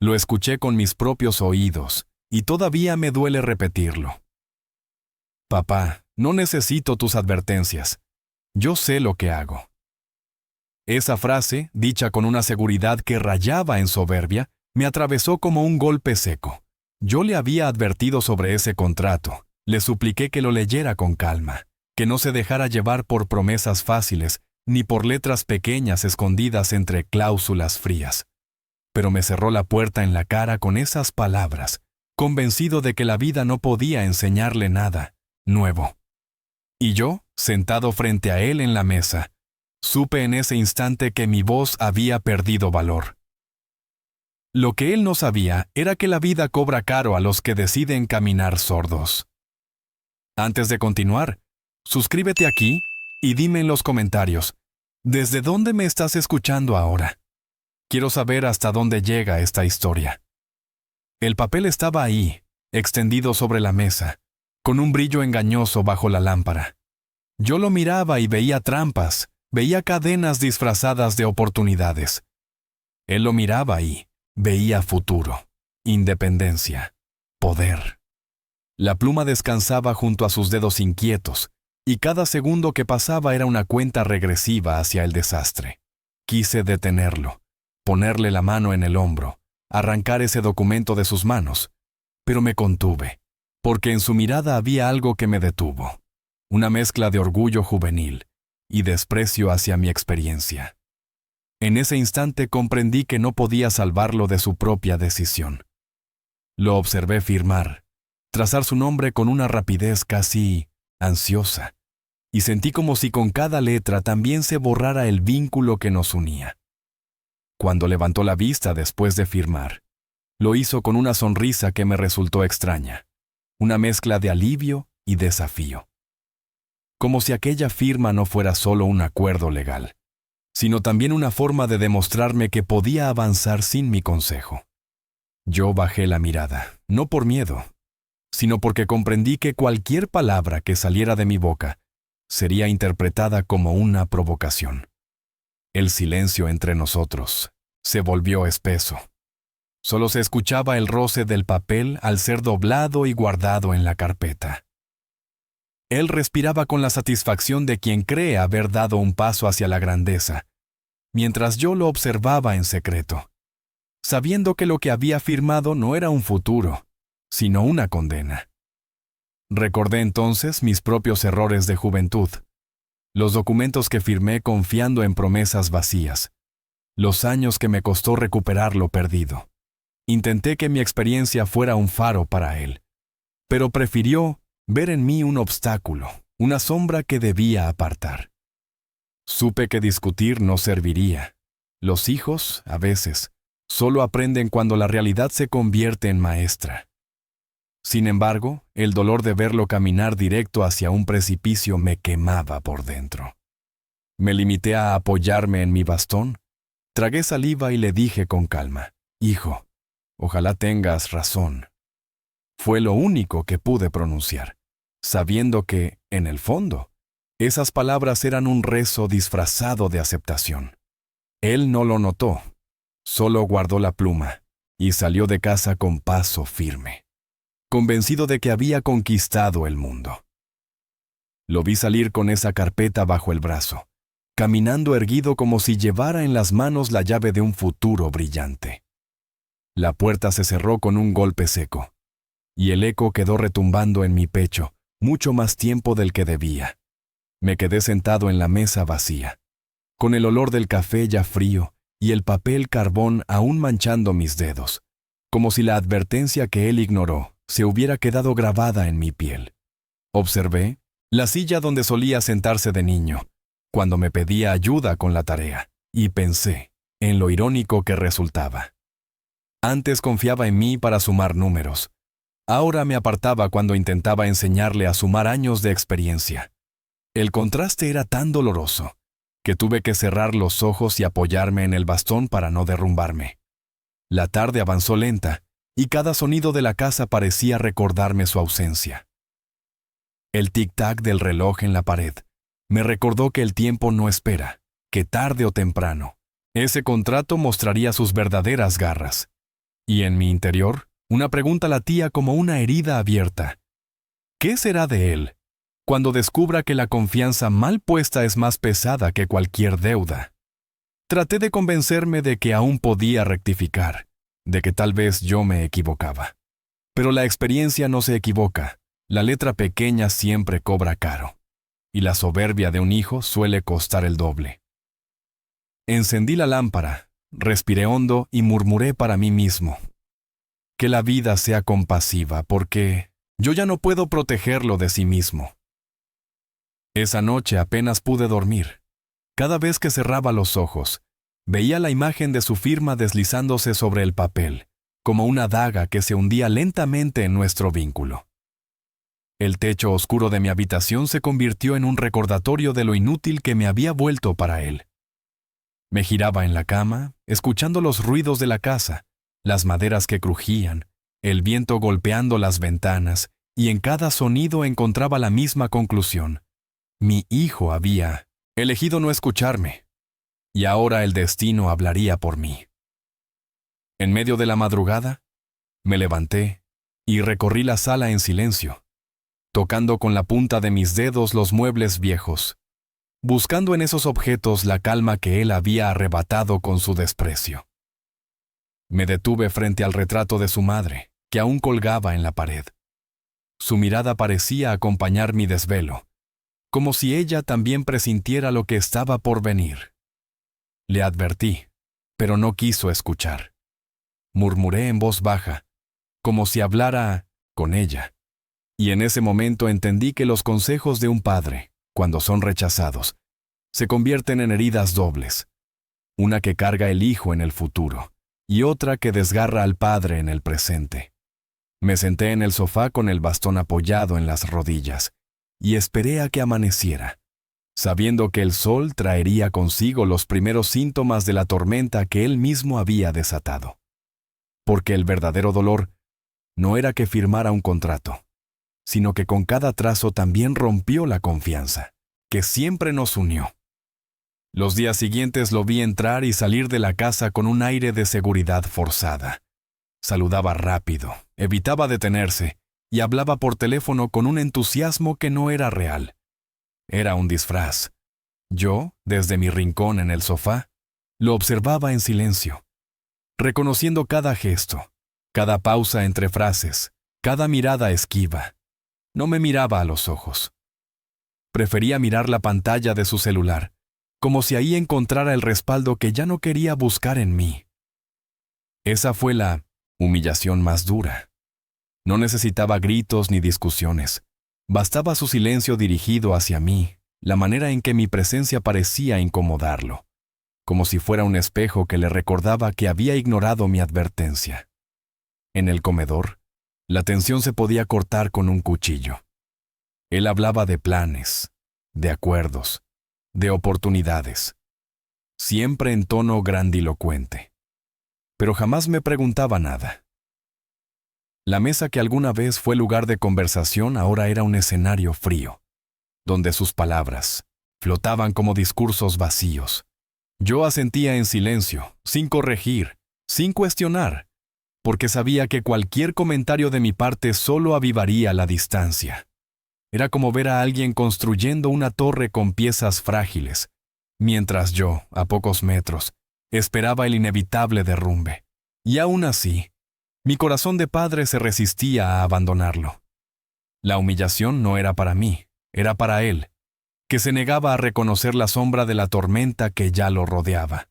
Lo escuché con mis propios oídos, y todavía me duele repetirlo. Papá, no necesito tus advertencias. Yo sé lo que hago. Esa frase, dicha con una seguridad que rayaba en soberbia, me atravesó como un golpe seco. Yo le había advertido sobre ese contrato. Le supliqué que lo leyera con calma, que no se dejara llevar por promesas fáciles, ni por letras pequeñas escondidas entre cláusulas frías. Pero me cerró la puerta en la cara con esas palabras, convencido de que la vida no podía enseñarle nada nuevo. Y yo, sentado frente a él en la mesa, supe en ese instante que mi voz había perdido valor. Lo que él no sabía era que la vida cobra caro a los que deciden caminar sordos. Antes de continuar, suscríbete aquí y dime en los comentarios, ¿desde dónde me estás escuchando ahora? Quiero saber hasta dónde llega esta historia. El papel estaba ahí, extendido sobre la mesa, con un brillo engañoso bajo la lámpara. Yo lo miraba y veía trampas, veía cadenas disfrazadas de oportunidades. Él lo miraba y veía futuro, independencia, poder. La pluma descansaba junto a sus dedos inquietos, y cada segundo que pasaba era una cuenta regresiva hacia el desastre. Quise detenerlo, ponerle la mano en el hombro, arrancar ese documento de sus manos, pero me contuve, porque en su mirada había algo que me detuvo, una mezcla de orgullo juvenil y desprecio hacia mi experiencia. En ese instante comprendí que no podía salvarlo de su propia decisión. Lo observé firmar, trazar su nombre con una rapidez casi ansiosa, y sentí como si con cada letra también se borrara el vínculo que nos unía. Cuando levantó la vista después de firmar, lo hizo con una sonrisa que me resultó extraña, una mezcla de alivio y desafío. Como si aquella firma no fuera solo un acuerdo legal, sino también una forma de demostrarme que podía avanzar sin mi consejo. Yo bajé la mirada, no por miedo, sino porque comprendí que cualquier palabra que saliera de mi boca sería interpretada como una provocación. El silencio entre nosotros se volvió espeso. Solo se escuchaba el roce del papel al ser doblado y guardado en la carpeta. Él respiraba con la satisfacción de quien cree haber dado un paso hacia la grandeza, mientras yo lo observaba en secreto, sabiendo que lo que había firmado no era un futuro, sino una condena. Recordé entonces mis propios errores de juventud, los documentos que firmé confiando en promesas vacías, los años que me costó recuperar lo perdido. Intenté que mi experiencia fuera un faro para él, pero prefirió ver en mí un obstáculo, una sombra que debía apartar. Supe que discutir no serviría. Los hijos, a veces, solo aprenden cuando la realidad se convierte en maestra. Sin embargo, el dolor de verlo caminar directo hacia un precipicio me quemaba por dentro. Me limité a apoyarme en mi bastón, tragué saliva y le dije con calma, «Hijo, ojalá tengas razón». Fue lo único que pude pronunciar, sabiendo que, en el fondo, esas palabras eran un rezo disfrazado de aceptación. Él no lo notó, solo guardó la pluma y salió de casa con paso firme, convencido de que había conquistado el mundo. Lo vi salir con esa carpeta bajo el brazo, caminando erguido como si llevara en las manos la llave de un futuro brillante. La puerta se cerró con un golpe seco, y el eco quedó retumbando en mi pecho mucho más tiempo del que debía. Me quedé sentado en la mesa vacía, con el olor del café ya frío y el papel carbón aún manchando mis dedos, como si la advertencia que él ignoró se hubiera quedado grabada en mi piel. Observé la silla donde solía sentarse de niño, cuando me pedía ayuda con la tarea, y pensé en lo irónico que resultaba. Antes confiaba en mí para sumar números. Ahora me apartaba cuando intentaba enseñarle a sumar años de experiencia. El contraste era tan doloroso que tuve que cerrar los ojos y apoyarme en el bastón para no derrumbarme. La tarde avanzó lenta y cada sonido de la casa parecía recordarme su ausencia. El tic-tac del reloj en la pared me recordó que el tiempo no espera, que tarde o temprano, ese contrato mostraría sus verdaderas garras. Y en mi interior, una pregunta latía como una herida abierta. ¿Qué será de él cuando descubra que la confianza mal puesta es más pesada que cualquier deuda? Traté de convencerme de que aún podía rectificar, de que tal vez yo me equivocaba. Pero la experiencia no se equivoca. La letra pequeña siempre cobra caro. Y la soberbia de un hijo suele costar el doble. Encendí la lámpara, respiré hondo y murmuré para mí mismo. Que la vida sea compasiva, porque yo ya no puedo protegerlo de sí mismo. Esa noche apenas pude dormir. Cada vez que cerraba los ojos, veía la imagen de su firma deslizándose sobre el papel, como una daga que se hundía lentamente en nuestro vínculo. El techo oscuro de mi habitación se convirtió en un recordatorio de lo inútil que me había vuelto para él. Me giraba en la cama, escuchando los ruidos de la casa, las maderas que crujían, el viento golpeando las ventanas, y en cada sonido encontraba la misma conclusión. Mi hijo había elegido no escucharme, y ahora el destino hablaría por mí. En medio de la madrugada, me levanté y recorrí la sala en silencio, tocando con la punta de mis dedos los muebles viejos, buscando en esos objetos la calma que él había arrebatado con su desprecio. Me detuve frente al retrato de su madre, que aún colgaba en la pared. Su mirada parecía acompañar mi desvelo, como si ella también presintiera lo que estaba por venir. Le advertí, pero no quiso escuchar. Murmuré en voz baja, como si hablara con ella, y en ese momento entendí que los consejos de un padre, cuando son rechazados, se convierten en heridas dobles, una que carga el hijo en el futuro, y otra que desgarra al padre en el presente. Me senté en el sofá con el bastón apoyado en las rodillas, y esperé a que amaneciera, sabiendo que el sol traería consigo los primeros síntomas de la tormenta que él mismo había desatado. Porque el verdadero dolor no era que firmara un contrato, sino que con cada trazo también rompió la confianza, que siempre nos unió. Los días siguientes lo vi entrar y salir de la casa con un aire de seguridad forzada. Saludaba rápido, evitaba detenerse, y hablaba por teléfono con un entusiasmo que no era real. Era un disfraz. Yo, desde mi rincón en el sofá, lo observaba en silencio, reconociendo cada gesto, cada pausa entre frases, cada mirada esquiva. No me miraba a los ojos. Prefería mirar la pantalla de su celular, como si ahí encontrara el respaldo que ya no quería buscar en mí. Esa fue la humillación más dura. No necesitaba gritos ni discusiones. Bastaba su silencio dirigido hacia mí, la manera en que mi presencia parecía incomodarlo, como si fuera un espejo que le recordaba que había ignorado mi advertencia. En el comedor, la tensión se podía cortar con un cuchillo. Él hablaba de planes, de acuerdos, de oportunidades, siempre en tono grandilocuente. Pero jamás me preguntaba nada. La mesa que alguna vez fue lugar de conversación ahora era un escenario frío, donde sus palabras flotaban como discursos vacíos. Yo asentía en silencio, sin corregir, sin cuestionar, porque sabía que cualquier comentario de mi parte solo avivaría la distancia. Era como ver a alguien construyendo una torre con piezas frágiles, mientras yo, a pocos metros, esperaba el inevitable derrumbe. Y aún así, mi corazón de padre se resistía a abandonarlo. La humillación no era para mí, era para él, que se negaba a reconocer la sombra de la tormenta que ya lo rodeaba.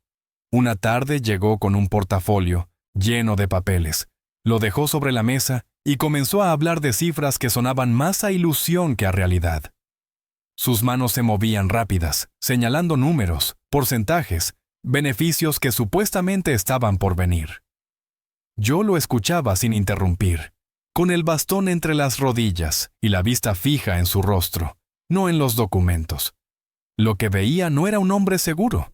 Una tarde llegó con un portafolio lleno de papeles, lo dejó sobre la mesa y comenzó a hablar de cifras que sonaban más a ilusión que a realidad. Sus manos se movían rápidas, señalando números, porcentajes, beneficios que supuestamente estaban por venir. Yo lo escuchaba sin interrumpir, con el bastón entre las rodillas y la vista fija en su rostro, no en los documentos. Lo que veía no era un hombre seguro,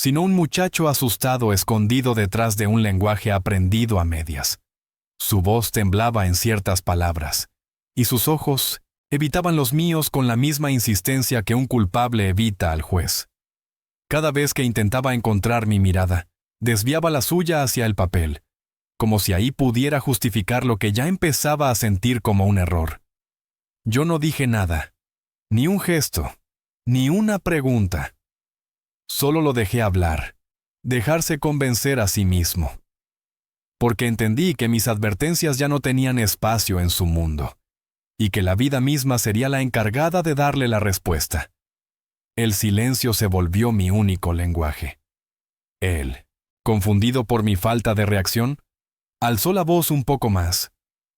sino un muchacho asustado escondido detrás de un lenguaje aprendido a medias. Su voz temblaba en ciertas palabras, y sus ojos evitaban los míos con la misma insistencia que un culpable evita al juez. Cada vez que intentaba encontrar mi mirada, desviaba la suya hacia el papel, como si ahí pudiera justificar lo que ya empezaba a sentir como un error. Yo no dije nada, ni un gesto, ni una pregunta. Solo lo dejé hablar, dejarse convencer a sí mismo. Porque entendí que mis advertencias ya no tenían espacio en su mundo, y que la vida misma sería la encargada de darle la respuesta. El silencio se volvió mi único lenguaje. Él, confundido por mi falta de reacción, alzó la voz un poco más,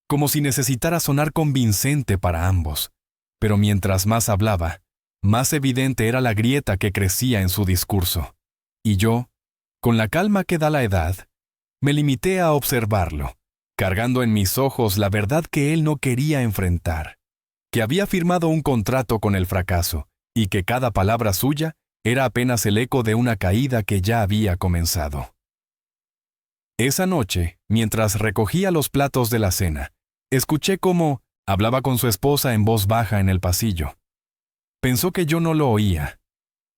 como si necesitara sonar convincente para ambos, pero mientras más hablaba, más evidente era la grieta que crecía en su discurso. Y yo, con la calma que da la edad, me limité a observarlo, cargando en mis ojos la verdad que él no quería enfrentar, que había firmado un contrato con el fracaso, y que cada palabra suya era apenas el eco de una caída que ya había comenzado. Esa noche, mientras recogía los platos de la cena, escuché cómo hablaba con su esposa en voz baja en el pasillo. Pensó que yo no lo oía,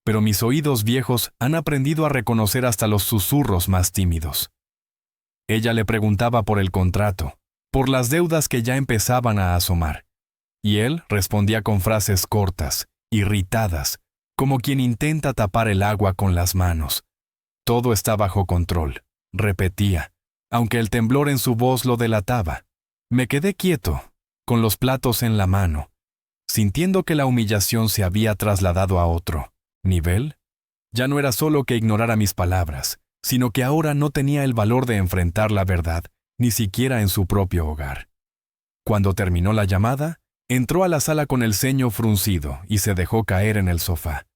pero mis oídos viejos han aprendido a reconocer hasta los susurros más tímidos. Ella le preguntaba por el contrato, por las deudas que ya empezaban a asomar, y él respondía con frases cortas, irritadas, como quien intenta tapar el agua con las manos. Todo está bajo control, repetía, aunque el temblor en su voz lo delataba. Me quedé quieto, con los platos en la mano, sintiendo que la humillación se había trasladado a otro nivel. Ya no era solo que ignorara mis palabras, sino que ahora no tenía el valor de enfrentar la verdad, ni siquiera en su propio hogar. Cuando terminó la llamada, entró a la sala con el ceño fruncido y se dejó caer en el sofá.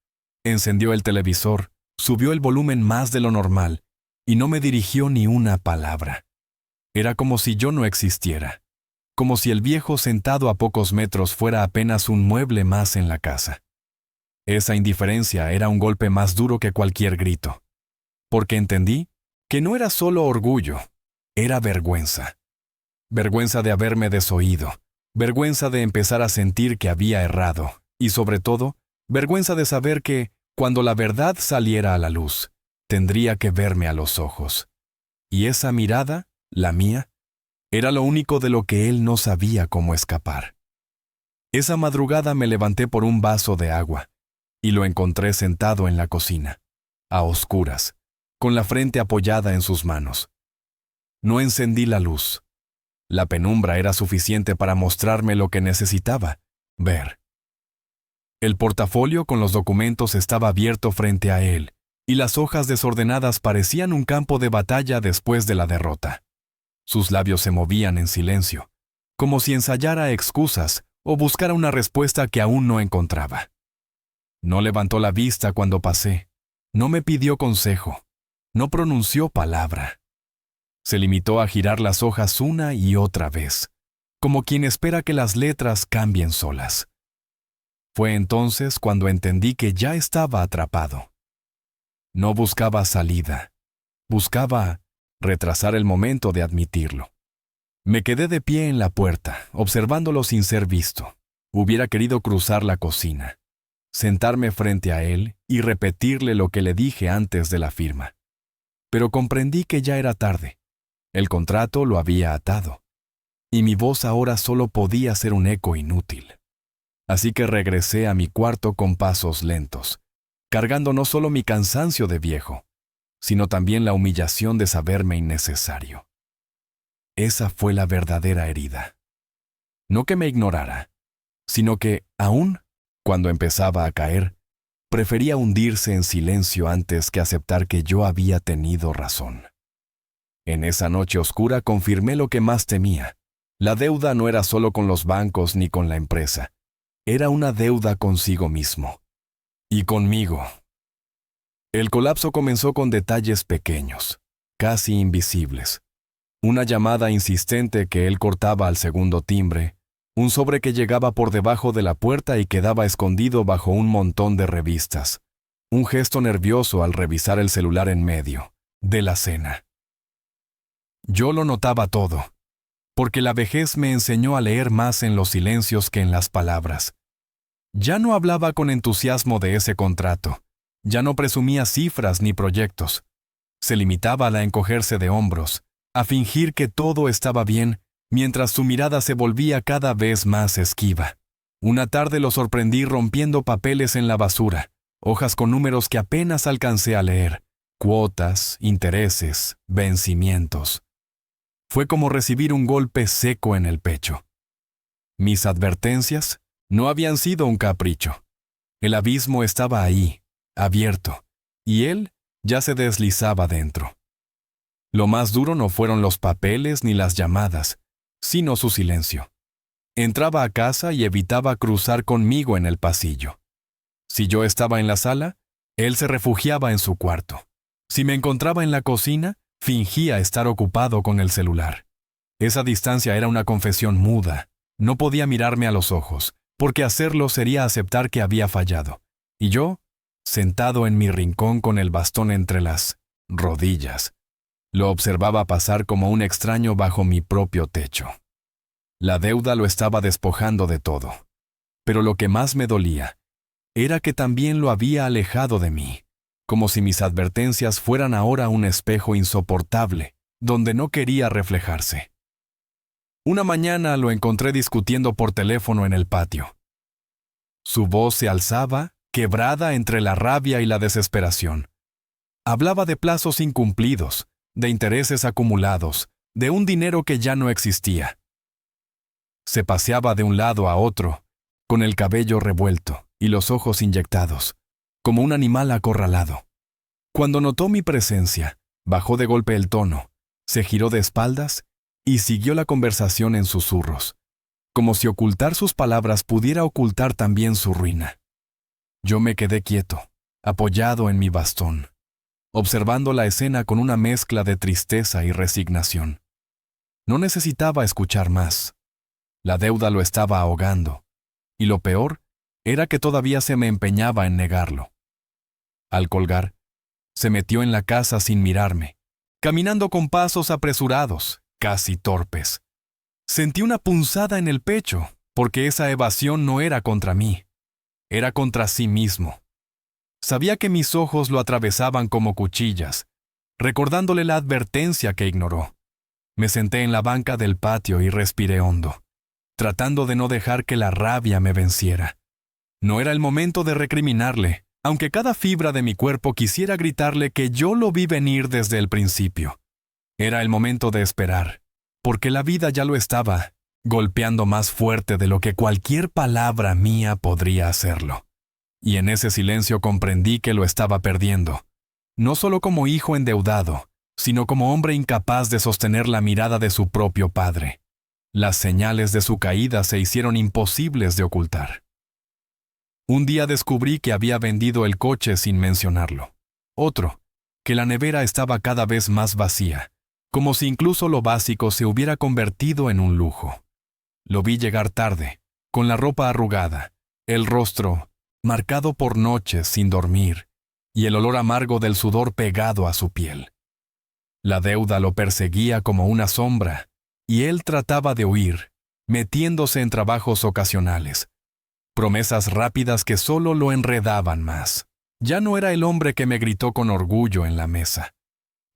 Encendió el televisor, subió el volumen más de lo normal y no me dirigió ni una palabra. Era como si yo no existiera, como si el viejo sentado a pocos metros fuera apenas un mueble más en la casa. Esa indiferencia era un golpe más duro que cualquier grito, porque entendí que no era solo orgullo, era vergüenza. Vergüenza de haberme desoído, vergüenza de empezar a sentir que había errado, y sobre todo, vergüenza de saber que, cuando la verdad saliera a la luz, tendría que verme a los ojos. Y esa mirada, la mía, era lo único de lo que él no sabía cómo escapar. Esa madrugada me levanté por un vaso de agua, y lo encontré sentado en la cocina, a oscuras, con la frente apoyada en sus manos. No encendí la luz. La penumbra era suficiente para mostrarme lo que necesitaba ver. El portafolio con los documentos estaba abierto frente a él, y las hojas desordenadas parecían un campo de batalla después de la derrota. Sus labios se movían en silencio, como si ensayara excusas o buscara una respuesta que aún no encontraba. No levantó la vista cuando pasé, no me pidió consejo, no pronunció palabra. Se limitó a girar las hojas una y otra vez, como quien espera que las letras cambien solas. Fue entonces cuando entendí que ya estaba atrapado. No buscaba salida, buscaba retrasar el momento de admitirlo. Me quedé de pie en la puerta, observándolo sin ser visto. Hubiera querido cruzar la cocina, sentarme frente a él y repetirle lo que le dije antes de la firma. Pero comprendí que ya era tarde. El contrato lo había atado, y mi voz ahora solo podía ser un eco inútil. Así que regresé a mi cuarto con pasos lentos, cargando no solo mi cansancio de viejo, sino también la humillación de saberme innecesario. Esa fue la verdadera herida. No que me ignorara, sino que, aún cuando empezaba a caer, prefería hundirse en silencio antes que aceptar que yo había tenido razón. En esa noche oscura confirmé lo que más temía. La deuda no era solo con los bancos ni con la empresa. Era una deuda consigo mismo. Y conmigo. El colapso comenzó con detalles pequeños, casi invisibles. Una llamada insistente que él cortaba al segundo timbre, un sobre que llegaba por debajo de la puerta y quedaba escondido bajo un montón de revistas, un gesto nervioso al revisar el celular en medio de la cena. Yo lo notaba todo, porque la vejez me enseñó a leer más en los silencios que en las palabras. Ya no hablaba con entusiasmo de ese contrato, ya no presumía cifras ni proyectos. Se limitaba a encogerse de hombros, a fingir que todo estaba bien, mientras su mirada se volvía cada vez más esquiva. Una tarde lo sorprendí rompiendo papeles en la basura, hojas con números que apenas alcancé a leer, cuotas, intereses, vencimientos. Fue como recibir un golpe seco en el pecho. Mis advertencias no habían sido un capricho. El abismo estaba ahí, abierto, y él ya se deslizaba dentro. Lo más duro no fueron los papeles ni las llamadas, sino su silencio. Entraba a casa y evitaba cruzar conmigo en el pasillo. Si yo estaba en la sala, él se refugiaba en su cuarto. Si me encontraba en la cocina, fingía estar ocupado con el celular. Esa distancia era una confesión muda. No podía mirarme a los ojos, porque hacerlo sería aceptar que había fallado. Y yo, sentado en mi rincón con el bastón entre las rodillas, lo observaba pasar como un extraño bajo mi propio techo. La deuda lo estaba despojando de todo. Pero lo que más me dolía era que también lo había alejado de mí, como si mis advertencias fueran ahora un espejo insoportable, donde no quería reflejarse. Una mañana lo encontré discutiendo por teléfono en el patio. Su voz se alzaba, quebrada entre la rabia y la desesperación. Hablaba de plazos incumplidos, de intereses acumulados, de un dinero que ya no existía. Se paseaba de un lado a otro, con el cabello revuelto y los ojos inyectados, como un animal acorralado. Cuando notó mi presencia, bajó de golpe el tono, se giró de espaldas y siguió la conversación en susurros, como si ocultar sus palabras pudiera ocultar también su ruina. Yo me quedé quieto, apoyado en mi bastón, observando la escena con una mezcla de tristeza y resignación. No necesitaba escuchar más. La deuda lo estaba ahogando, y lo peor era que todavía se me empeñaba en negarlo. Al colgar, se metió en la casa sin mirarme, caminando con pasos apresurados, casi torpes. Sentí una punzada en el pecho, porque esa evasión no era contra mí, era contra sí mismo. Sabía que mis ojos lo atravesaban como cuchillas, recordándole la advertencia que ignoró. Me senté en la banca del patio y respiré hondo, tratando de no dejar que la rabia me venciera. No era el momento de recriminarle, aunque cada fibra de mi cuerpo quisiera gritarle que yo lo vi venir desde el principio. Era el momento de esperar, porque la vida ya lo estaba golpeando más fuerte de lo que cualquier palabra mía podría hacerlo. Y en ese silencio comprendí que lo estaba perdiendo, no solo como hijo endeudado, sino como hombre incapaz de sostener la mirada de su propio padre. Las señales de su caída se hicieron imposibles de ocultar. Un día descubrí que había vendido el coche sin mencionarlo. Otro, que la nevera estaba cada vez más vacía, como si incluso lo básico se hubiera convertido en un lujo. Lo vi llegar tarde, con la ropa arrugada, el rostro marcado por noches sin dormir, y el olor amargo del sudor pegado a su piel. La deuda lo perseguía como una sombra, y él trataba de huir, metiéndose en trabajos ocasionales, promesas rápidas que solo lo enredaban más. Ya no era el hombre que me gritó con orgullo en la mesa.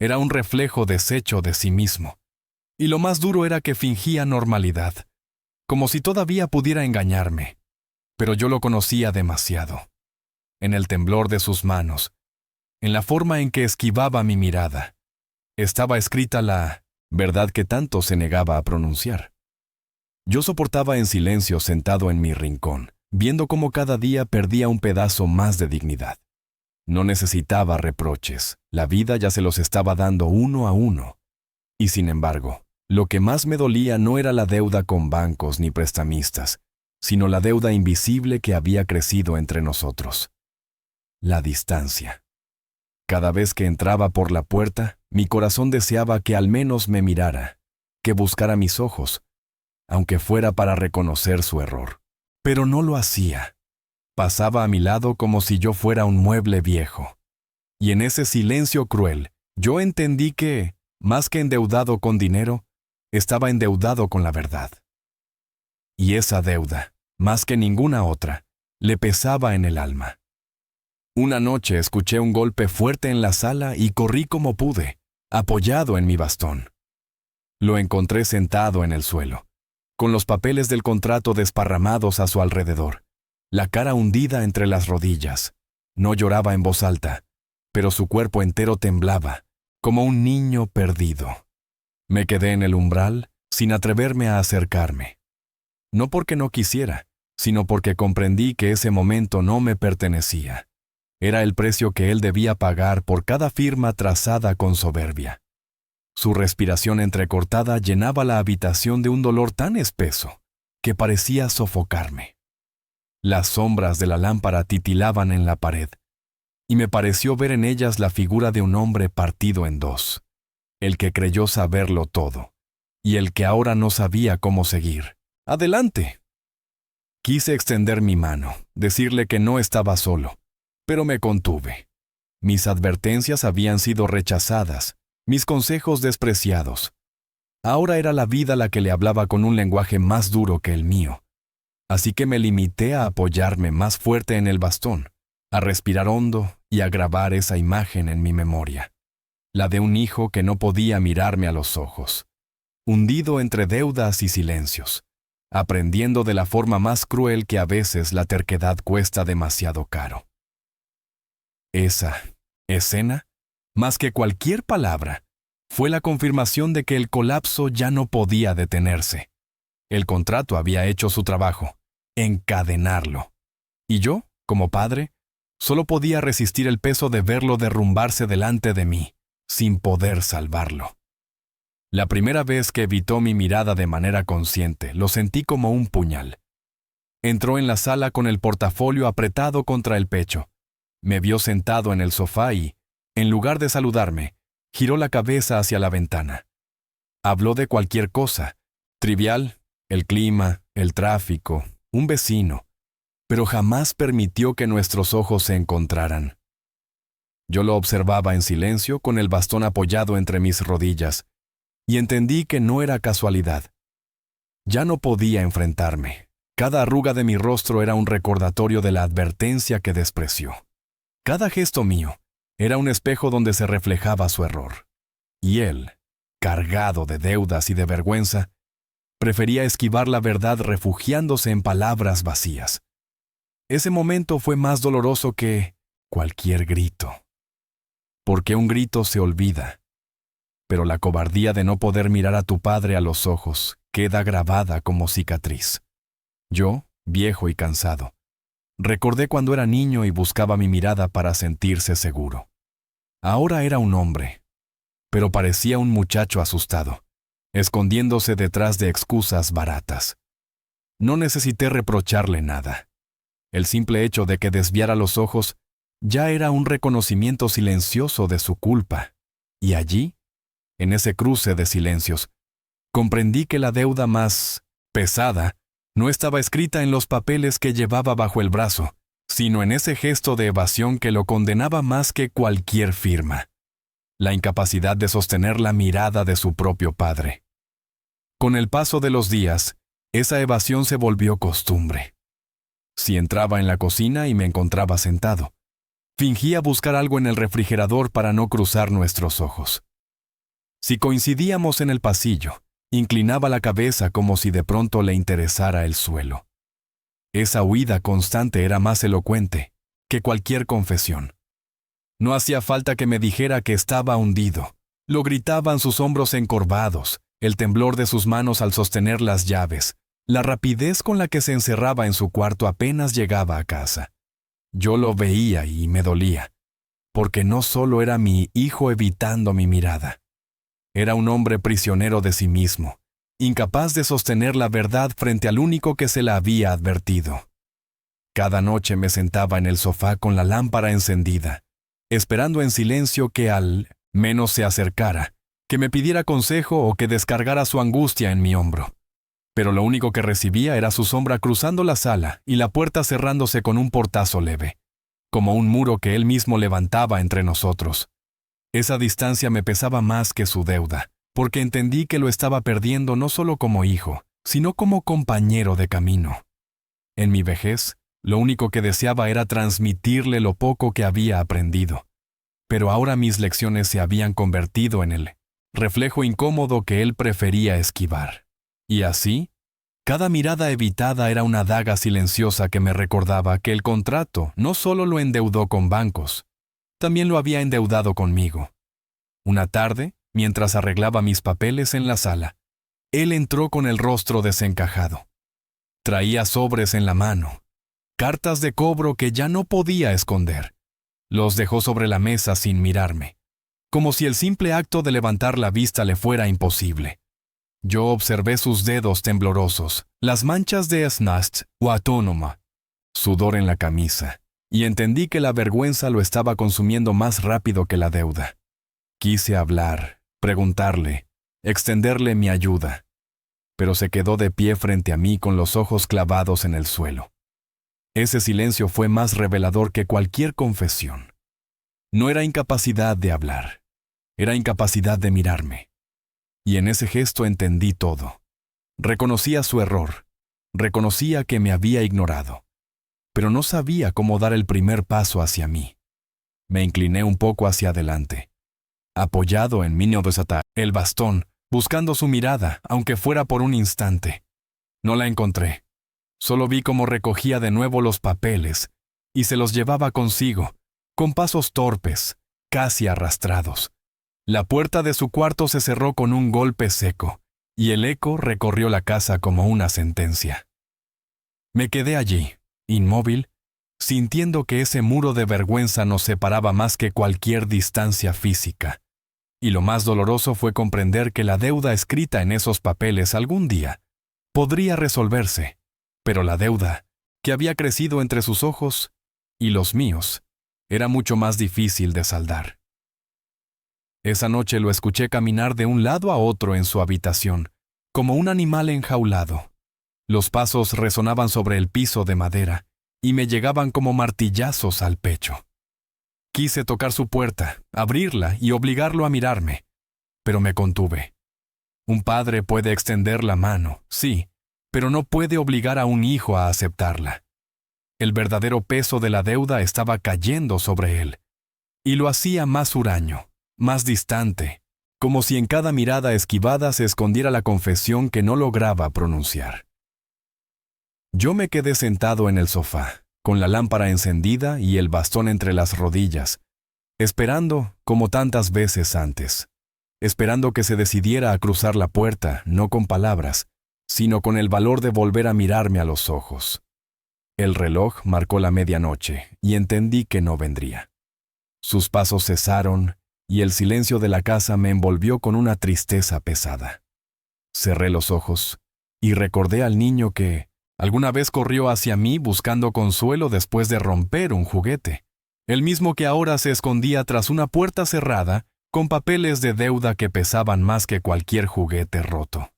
Era un reflejo deshecho de sí mismo. Y lo más duro era que fingía normalidad, como si todavía pudiera engañarme. Pero yo lo conocía demasiado. En el temblor de sus manos, en la forma en que esquivaba mi mirada, estaba escrita la verdad que tanto se negaba a pronunciar. Yo soportaba en silencio sentado en mi rincón, viendo cómo cada día perdía un pedazo más de dignidad. No necesitaba reproches, la vida ya se los estaba dando uno a uno. Y sin embargo, lo que más me dolía no era la deuda con bancos ni prestamistas, sino la deuda invisible que había crecido entre nosotros. La distancia. Cada vez que entraba por la puerta, mi corazón deseaba que al menos me mirara, que buscara mis ojos, aunque fuera para reconocer su error. Pero no lo hacía. Pasaba a mi lado como si yo fuera un mueble viejo. Y en ese silencio cruel, yo entendí que, más que endeudado con dinero, estaba endeudado con la verdad. Y esa deuda, más que ninguna otra, le pesaba en el alma. Una noche escuché un golpe fuerte en la sala y corrí como pude, apoyado en mi bastón. Lo encontré sentado en el suelo, con los papeles del contrato desparramados a su alrededor, la cara hundida entre las rodillas. No lloraba en voz alta, pero su cuerpo entero temblaba, como un niño perdido. Me quedé en el umbral, sin atreverme a acercarme. No porque no quisiera, sino porque comprendí que ese momento no me pertenecía. Era el precio que él debía pagar por cada firma trazada con soberbia. Su respiración entrecortada llenaba la habitación de un dolor tan espeso que parecía sofocarme. Las sombras de la lámpara titilaban en la pared, y me pareció ver en ellas la figura de un hombre partido en dos, el que creyó saberlo todo, y el que ahora no sabía cómo seguir. ¡Adelante! Quise extender mi mano, decirle que no estaba solo, pero me contuve. Mis advertencias habían sido rechazadas, mis consejos despreciados. Ahora era la vida la que le hablaba con un lenguaje más duro que el mío. Así que me limité a apoyarme más fuerte en el bastón, a respirar hondo y a grabar esa imagen en mi memoria, la de un hijo que no podía mirarme a los ojos, hundido entre deudas y silencios, aprendiendo de la forma más cruel que a veces la terquedad cuesta demasiado caro. Esa escena, más que cualquier palabra, fue la confirmación de que el colapso ya no podía detenerse. El contrato había hecho su trabajo, encadenarlo. Y yo, como padre, solo podía resistir el peso de verlo derrumbarse delante de mí, sin poder salvarlo. La primera vez que evitó mi mirada de manera consciente, lo sentí como un puñal. Entró en la sala con el portafolio apretado contra el pecho. Me vio sentado en el sofá y, en lugar de saludarme, giró la cabeza hacia la ventana. Habló de cualquier cosa, trivial, el clima, el tráfico, un vecino, pero jamás permitió que nuestros ojos se encontraran. Yo lo observaba en silencio con el bastón apoyado entre mis rodillas, y entendí que no era casualidad. Ya no podía enfrentarme. Cada arruga de mi rostro era un recordatorio de la advertencia que despreció. Cada gesto mío era un espejo donde se reflejaba su error. Y él, cargado de deudas y de vergüenza, prefería esquivar la verdad refugiándose en palabras vacías. Ese momento fue más doloroso que cualquier grito. Porque un grito se olvida, pero la cobardía de no poder mirar a tu padre a los ojos queda grabada como cicatriz. Yo, viejo y cansado, recordé cuando era niño y buscaba mi mirada para sentirse seguro. Ahora era un hombre, pero parecía un muchacho asustado, escondiéndose detrás de excusas baratas. No necesité reprocharle nada. El simple hecho de que desviara los ojos ya era un reconocimiento silencioso de su culpa. Y allí, en ese cruce de silencios, comprendí que la deuda más pesada no estaba escrita en los papeles que llevaba bajo el brazo, sino en ese gesto de evasión que lo condenaba más que cualquier firma: la incapacidad de sostener la mirada de su propio padre. Con el paso de los días, esa evasión se volvió costumbre. Si entraba en la cocina y me encontraba sentado, fingía buscar algo en el refrigerador para no cruzar nuestros ojos. Si coincidíamos en el pasillo, inclinaba la cabeza como si de pronto le interesara el suelo. Esa huida constante era más elocuente que cualquier confesión. No hacía falta que me dijera que estaba hundido. Lo gritaban sus hombros encorvados, el temblor de sus manos al sostener las llaves, la rapidez con la que se encerraba en su cuarto apenas llegaba a casa. Yo lo veía y me dolía, porque no solo era mi hijo evitando mi mirada. Era un hombre prisionero de sí mismo, incapaz de sostener la verdad frente al único que se la había advertido. Cada noche me sentaba en el sofá con la lámpara encendida, esperando en silencio que al menos se acercara, que me pidiera consejo o que descargara su angustia en mi hombro. Pero lo único que recibía era su sombra cruzando la sala y la puerta cerrándose con un portazo leve, como un muro que él mismo levantaba entre nosotros. Esa distancia me pesaba más que su deuda, porque entendí que lo estaba perdiendo no solo como hijo, sino como compañero de camino. En mi vejez, lo único que deseaba era transmitirle lo poco que había aprendido. Pero ahora mis lecciones se habían convertido en el reflejo incómodo que él prefería esquivar. Y así, cada mirada evitada era una daga silenciosa que me recordaba que el contrato no solo lo endeudó con bancos, también lo había endeudado conmigo. Una tarde, mientras arreglaba mis papeles en la sala, él entró con el rostro desencajado. Traía sobres en la mano, cartas de cobro que ya no podía esconder. Los dejó sobre la mesa sin mirarme, como si el simple acto de levantar la vista le fuera imposible. Yo observé sus dedos temblorosos, las manchas de snast o autónoma, sudor en la camisa, y entendí que la vergüenza lo estaba consumiendo más rápido que la deuda. Quise hablar, preguntarle, extenderle mi ayuda, pero se quedó de pie frente a mí con los ojos clavados en el suelo. Ese silencio fue más revelador que cualquier confesión. No era incapacidad de hablar, era incapacidad de mirarme. Y en ese gesto entendí todo. Reconocía su error, reconocía que me había ignorado, pero no sabía cómo dar el primer paso hacia mí. Me incliné un poco hacia adelante, apoyado en mi desatar el bastón, buscando su mirada, aunque fuera por un instante. No la encontré. Solo vi cómo recogía de nuevo los papeles y se los llevaba consigo, con pasos torpes, casi arrastrados. La puerta de su cuarto se cerró con un golpe seco, y el eco recorrió la casa como una sentencia. Me quedé allí, inmóvil, sintiendo que ese muro de vergüenza nos separaba más que cualquier distancia física. Y lo más doloroso fue comprender que la deuda escrita en esos papeles algún día podría resolverse, pero la deuda, que había crecido entre sus ojos y los míos, era mucho más difícil de saldar. Esa noche lo escuché caminar de un lado a otro en su habitación, como un animal enjaulado. Los pasos resonaban sobre el piso de madera y me llegaban como martillazos al pecho. Quise tocar su puerta, abrirla y obligarlo a mirarme, pero me contuve. Un padre puede extender la mano, sí, pero no puede obligar a un hijo a aceptarla. El verdadero peso de la deuda estaba cayendo sobre él, y lo hacía más huraño, más distante, como si en cada mirada esquivada se escondiera la confesión que no lograba pronunciar. Yo me quedé sentado en el sofá, con la lámpara encendida y el bastón entre las rodillas, esperando como tantas veces antes, esperando que se decidiera a cruzar la puerta, no con palabras, sino con el valor de volver a mirarme a los ojos. El reloj marcó la medianoche y entendí que no vendría. Sus pasos cesaron y el silencio de la casa me envolvió con una tristeza pesada. Cerré los ojos y recordé al niño que alguna vez corrió hacia mí buscando consuelo después de romper un juguete, el mismo que ahora se escondía tras una puerta cerrada con papeles de deuda que pesaban más que cualquier juguete roto.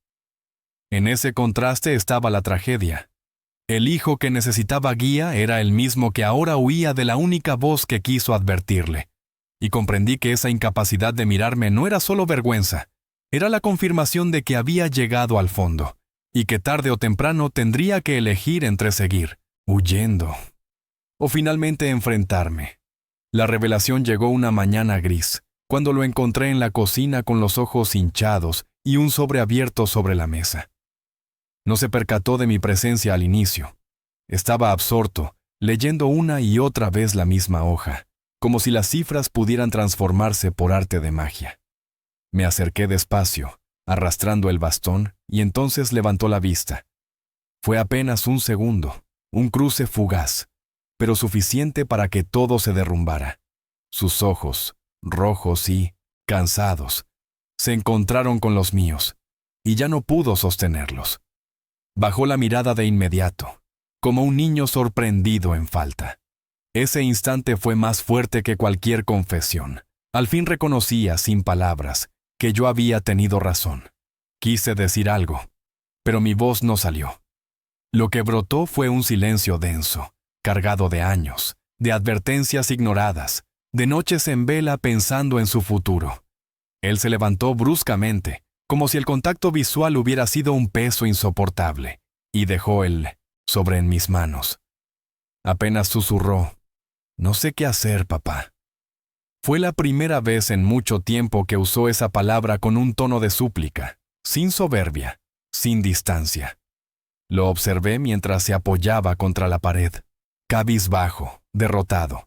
En ese contraste estaba la tragedia. El hijo que necesitaba guía era el mismo que ahora huía de la única voz que quiso advertirle. Y comprendí que esa incapacidad de mirarme no era solo vergüenza, era la confirmación de que había llegado al fondo, y que tarde o temprano tendría que elegir entre seguir, huyendo, o finalmente enfrentarme. La revelación llegó una mañana gris, cuando lo encontré en la cocina con los ojos hinchados y un sobre abierto sobre la mesa. No se percató de mi presencia al inicio. Estaba absorto, leyendo una y otra vez la misma hoja, como si las cifras pudieran transformarse por arte de magia. Me acerqué despacio, arrastrando el bastón, y entonces levantó la vista. Fue apenas un segundo, un cruce fugaz, pero suficiente para que todo se derrumbara. Sus ojos, rojos y cansados, se encontraron con los míos, y ya no pudo sostenerlos. Bajó la mirada de inmediato, como un niño sorprendido en falta. Ese instante fue más fuerte que cualquier confesión. Al fin reconocía, sin palabras, que yo había tenido razón. Quise decir algo, pero mi voz no salió. Lo que brotó fue un silencio denso, cargado de años, de advertencias ignoradas, de noches en vela pensando en su futuro. Él se levantó bruscamente, como si el contacto visual hubiera sido un peso insoportable, y dejó el sobre en mis manos. Apenas susurró: «No sé qué hacer, papá». Fue la primera vez en mucho tiempo que usó esa palabra con un tono de súplica, sin soberbia, sin distancia. Lo observé mientras se apoyaba contra la pared, cabizbajo, derrotado,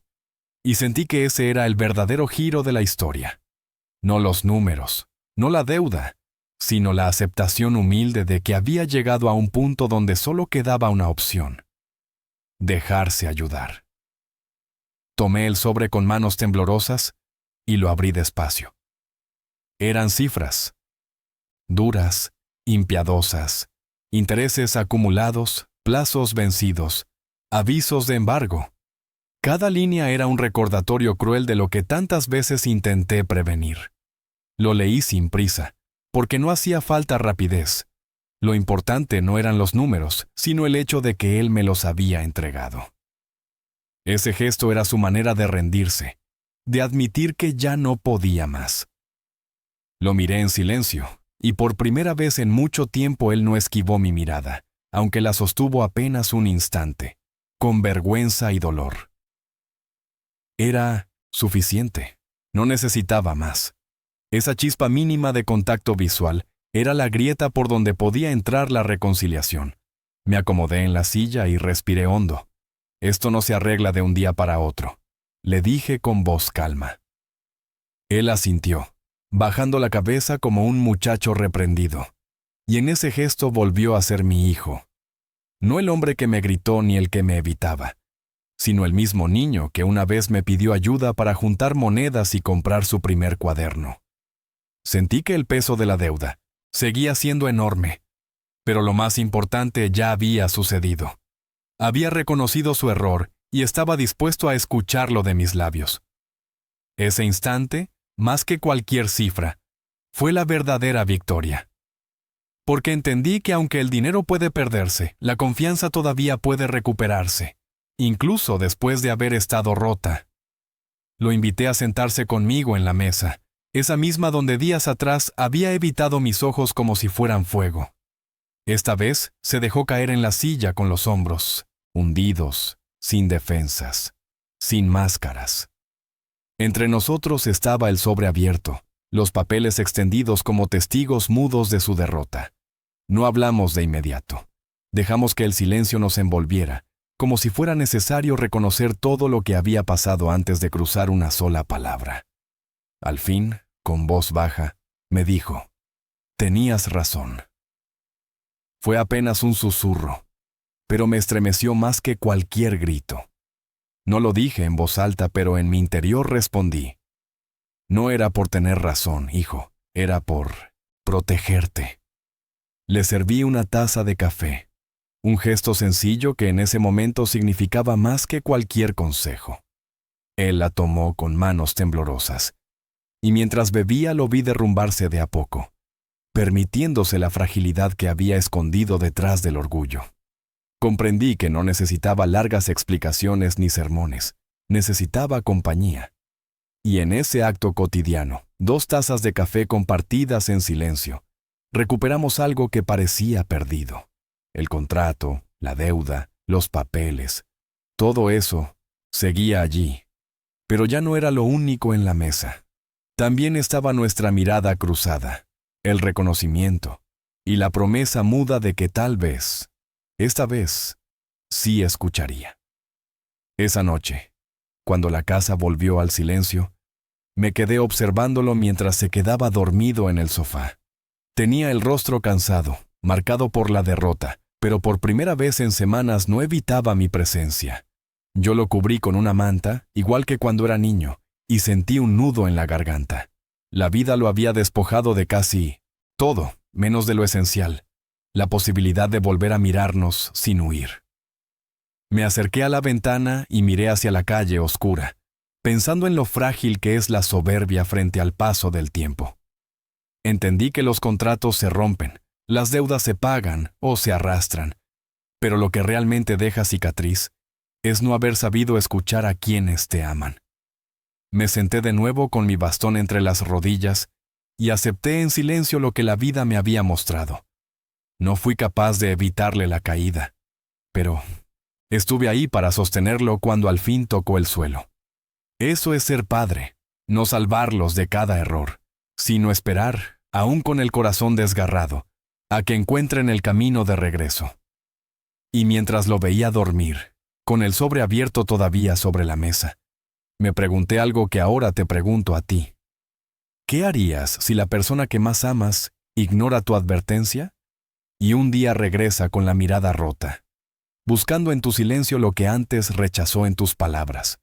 y sentí que ese era el verdadero giro de la historia. No los números, no la deuda, sino la aceptación humilde de que había llegado a un punto donde solo quedaba una opción: dejarse ayudar. Tomé el sobre con manos temblorosas y lo abrí despacio. Eran cifras, duras, impiadosas, intereses acumulados, plazos vencidos, avisos de embargo. Cada línea era un recordatorio cruel de lo que tantas veces intenté prevenir. Lo leí sin prisa, porque no hacía falta rapidez. Lo importante no eran los números, sino el hecho de que él me los había entregado. Ese gesto era su manera de rendirse, de admitir que ya no podía más. Lo miré en silencio, y por primera vez en mucho tiempo él no esquivó mi mirada, aunque la sostuvo apenas un instante, con vergüenza y dolor. Era suficiente, no necesitaba más. Esa chispa mínima de contacto visual era la grieta por donde podía entrar la reconciliación. Me acomodé en la silla y respiré hondo. Esto no se arregla de un día para otro, le dije con voz calma. Él asintió, bajando la cabeza como un muchacho reprendido, y en ese gesto volvió a ser mi hijo. No el hombre que me gritó ni el que me evitaba, sino el mismo niño que una vez me pidió ayuda para juntar monedas y comprar su primer cuaderno. Sentí que el peso de la deuda seguía siendo enorme, pero lo más importante ya había sucedido. Había reconocido su error y estaba dispuesto a escucharlo de mis labios. Ese instante, más que cualquier cifra, fue la verdadera victoria. Porque entendí que aunque el dinero puede perderse, la confianza todavía puede recuperarse, incluso después de haber estado rota. Lo invité a sentarse conmigo en la mesa, esa misma donde días atrás había evitado mis ojos como si fueran fuego. Esta vez se dejó caer en la silla con los hombros hundidos, sin defensas, sin máscaras. Entre nosotros estaba el sobre abierto, los papeles extendidos como testigos mudos de su derrota. No hablamos de inmediato. Dejamos que el silencio nos envolviera, como si fuera necesario reconocer todo lo que había pasado antes de cruzar una sola palabra. Al fin, con voz baja, me dijo: «Tenías razón». Fue apenas un susurro, pero me estremeció más que cualquier grito. No lo dije en voz alta, pero en mi interior respondí: «No era por tener razón, hijo, era por protegerte». Le serví una taza de café, un gesto sencillo que en ese momento significaba más que cualquier consejo. Él la tomó con manos temblorosas, y mientras bebía lo vi derrumbarse de a poco, permitiéndose la fragilidad que había escondido detrás del orgullo. Comprendí que no necesitaba largas explicaciones ni sermones, necesitaba compañía. Y en ese acto cotidiano, 2 tazas de café compartidas en silencio, recuperamos algo que parecía perdido. El contrato, la deuda, los papeles, todo eso seguía allí. Pero ya no era lo único en la mesa. También estaba nuestra mirada cruzada, el reconocimiento y la promesa muda de que tal vez, esta vez, sí escucharía. Esa noche, cuando la casa volvió al silencio, me quedé observándolo mientras se quedaba dormido en el sofá. Tenía el rostro cansado, marcado por la derrota, pero por primera vez en semanas no evitaba mi presencia. Yo lo cubrí con una manta, igual que cuando era niño, y sentí un nudo en la garganta. La vida lo había despojado de casi todo, menos de lo esencial, la posibilidad de volver a mirarnos sin huir. Me acerqué a la ventana y miré hacia la calle oscura, pensando en lo frágil que es la soberbia frente al paso del tiempo. Entendí que los contratos se rompen, las deudas se pagan o se arrastran, pero lo que realmente deja cicatriz es no haber sabido escuchar a quienes te aman. Me senté de nuevo con mi bastón entre las rodillas y acepté en silencio lo que la vida me había mostrado. No fui capaz de evitarle la caída, pero estuve ahí para sostenerlo cuando al fin tocó el suelo. Eso es ser padre, no salvarlos de cada error, sino esperar, aún con el corazón desgarrado, a que encuentren el camino de regreso. Y mientras lo veía dormir, con el sobre abierto todavía sobre la mesa, me pregunté algo que ahora te pregunto a ti. ¿Qué harías si la persona que más amas ignora tu advertencia y un día regresa con la mirada rota, buscando en tu silencio lo que antes rechazó en tus palabras?